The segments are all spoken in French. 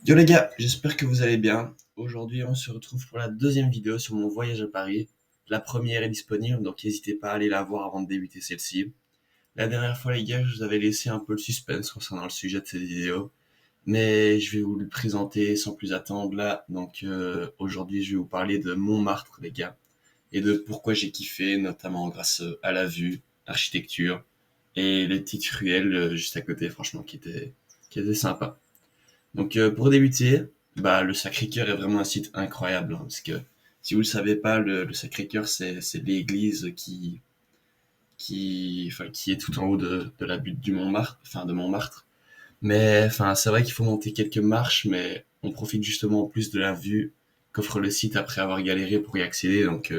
Yo les gars, j'espère que vous allez bien. Aujourd'hui, on se retrouve pour la deuxième vidéo sur mon voyage à Paris. La première est disponible, donc n'hésitez pas à aller la voir avant de débuter celle-ci. La dernière fois, les gars, je vous avais laissé un peu le suspense concernant le sujet de cette vidéo, mais je vais vous le présenter sans plus attendre là. Donc aujourd'hui, je vais vous parler de Montmartre, les gars, et de pourquoi j'ai kiffé, notamment grâce à la vue, l'architecture et les petites ruelles juste à côté, franchement, qui étaient sympas. Donc pour débuter, le Sacré-Cœur est vraiment un site incroyable, hein, parce que si vous le savez pas, le Sacré-Cœur c'est l'église qui est tout en haut de la butte du Montmartre, enfin de Montmartre. Mais enfin c'est vrai qu'il faut monter quelques marches, mais on profite justement en plus de la vue qu'offre le site après avoir galéré pour y accéder. Donc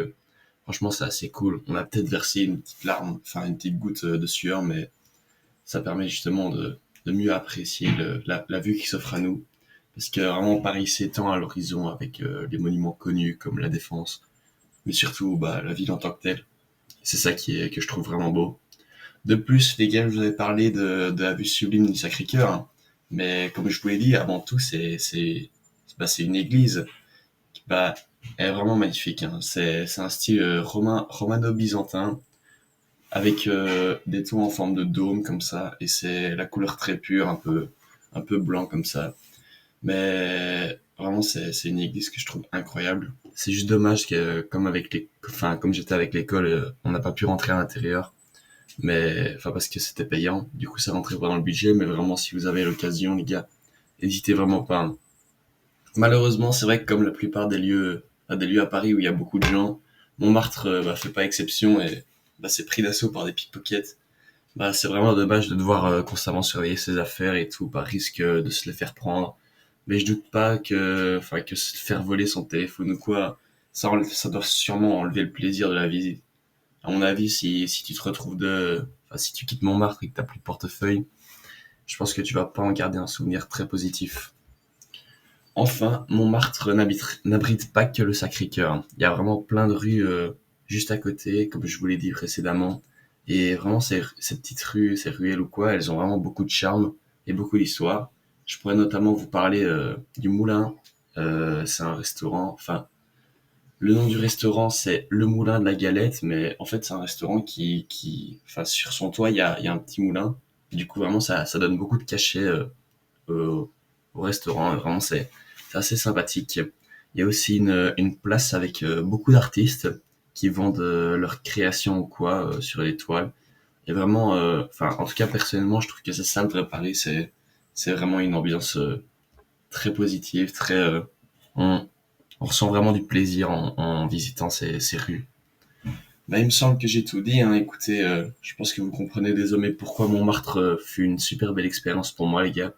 franchement c'est assez cool. On a peut-être versé une petite larme, enfin une petite goutte de sueur, mais ça permet justement de mieux apprécier la vue qui s'offre à nous. Parce que vraiment Paris s'étend à l'horizon avec les monuments connus comme la Défense, mais surtout la ville en tant que telle. C'est ça que je trouve vraiment beau. De plus, les gars, je vous avais parlé de la vue sublime du Sacré-Cœur, hein. Mais comme je vous l'ai dit, avant tout, c'est une église qui est vraiment magnifique, hein. C'est un style romano-byzantin avec des toits en forme de dôme comme ça, et c'est la couleur très pure, un peu blanc comme ça. Mais vraiment, c'est une église que je trouve incroyable. C'est juste dommage que, comme j'étais avec l'école, on n'a pas pu rentrer à l'intérieur. Mais, enfin, parce que c'était payant. Du coup, ça rentrait pas dans le budget. Mais vraiment, si vous avez l'occasion, les gars, n'hésitez vraiment pas, hein. Malheureusement, c'est vrai que comme la plupart des lieux à Paris où il y a beaucoup de gens, Montmartre, fait pas exception et, c'est pris d'assaut par des pickpockets. C'est vraiment dommage de devoir constamment surveiller ses affaires et tout, par risque de se les faire prendre. Mais je doute pas que se faire voler son téléphone ou quoi, ça doit sûrement enlever le plaisir de la visite. À mon avis, si tu te retrouves si tu quittes Montmartre et que t'as plus de portefeuille, je pense que tu vas pas en garder un souvenir très positif. Enfin, Montmartre n'abrite pas que le Sacré-Cœur. Il y a vraiment plein de rues juste à côté, comme je vous l'ai dit précédemment. Et vraiment, ces petites rues, ces ruelles ou quoi, elles ont vraiment beaucoup de charme et beaucoup d'histoire. Je pourrais notamment vous parler du Moulin. C'est un restaurant. Enfin, le nom du restaurant, c'est Le Moulin de la Galette, mais en fait, c'est un restaurant enfin, sur son toit, il y a un petit moulin. Et du coup, vraiment, ça donne beaucoup de cachet au restaurant. Vraiment, c'est assez sympathique. Il y a aussi une place avec beaucoup d'artistes qui vendent leurs créations ou quoi sur les toiles. Et vraiment, enfin, en tout cas, personnellement, je trouve que c'est ça le vrai Paris. C'est vraiment une ambiance très positive, on, on ressent vraiment du plaisir en visitant ces rues. Il me semble que j'ai tout dit, hein. Écoutez, je pense que vous comprenez désormais pourquoi Montmartre fut une super belle expérience pour moi, les gars.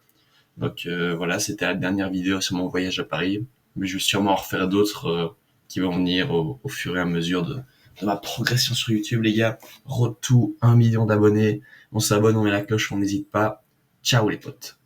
Donc voilà, c'était la dernière vidéo sur mon voyage à Paris. Mais je vais sûrement en refaire d'autres qui vont venir au fur et à mesure de ma progression sur YouTube, les gars. Road to 1 million d'abonnés. On s'abonne, on met la cloche, on n'hésite pas. Ciao les potes.